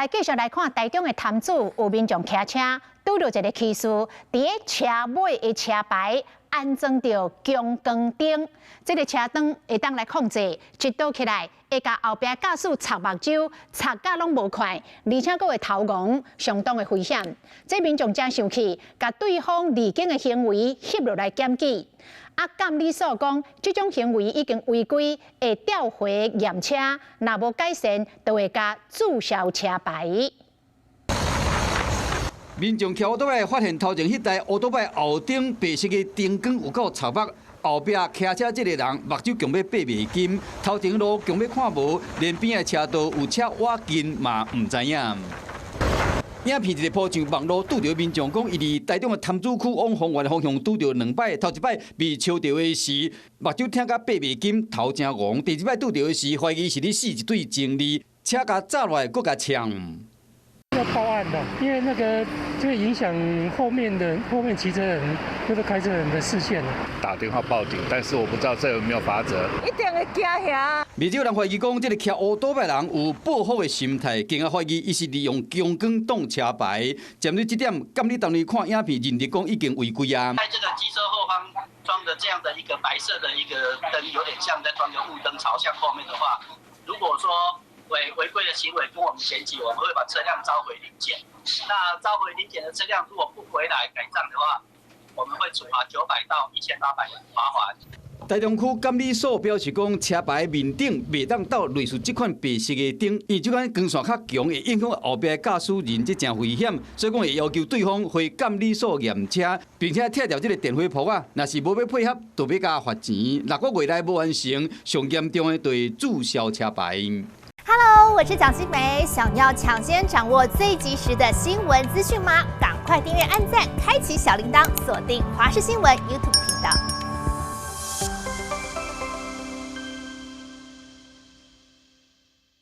来继续来看台中的潭子，有民众骑车拄到一个骑士，伫车尾的车牌安装着强光灯，这个车灯会当来控制，一倒起来会甲后壁驾驶擦目睭，擦甲拢无快，而且佫会头戆，相当的危险。这民众真生气，甲对方离经的行为翕落来检举。监理所讲，这种行为已经违规，会调回验车，若无改善，就会加注销车牌。民众骑乌托邦发现头前迄台乌托邦后顶白色的灯光有够惨目，后壁骑车这个人目睭强要闭袂紧，头前路强要看无，连边的车道有车挖近嘛唔知影。影片一个铺上网络，拄着民众讲，伊伫台中的潭子区往丰原方向拄着2摆，头一摆被超着的是目睭听甲闭袂紧，头真戆；第二摆拄着的是怀疑是咧死一对情侣，车甲炸落来，搁甲呛。要报案的，因为就会影响后面骑车人或者开车人的视线。打电话报警，但是我不知道这有没有罚则。一定会惊吓。未少人怀疑讲，这个骑乌托邦人有报复的心态，更加怀疑伊是利用强光挡车牌。针对这点，监理单位看影片认定讲已经违规啊。在这个机车后方装的这样的一个白色的一个灯，有点像在装个雾灯朝向后面的话，如果说违规的行为跟我们前起，我们会把车辆召回临检。那召回临检的车辆如果不回来改账的话，我们会处罚900到1800元罚款。台中区监理所表示讲，车牌面顶袂当倒类似这款白色的灯，因为这款光线较强，会影响后壁驾驶人，这真危险。所以讲会要求对方回监理所验车，并且拆掉这个电火铺啊。若是无要配合，就要加罚钱。6个月内无完成，上严重的就会注销车牌。Hello， 我是蒋欣梅。想要抢先掌握最及时的新闻资讯吗？赶快订阅、按赞、开启小铃铛，锁定华视新闻 YouTube 频道。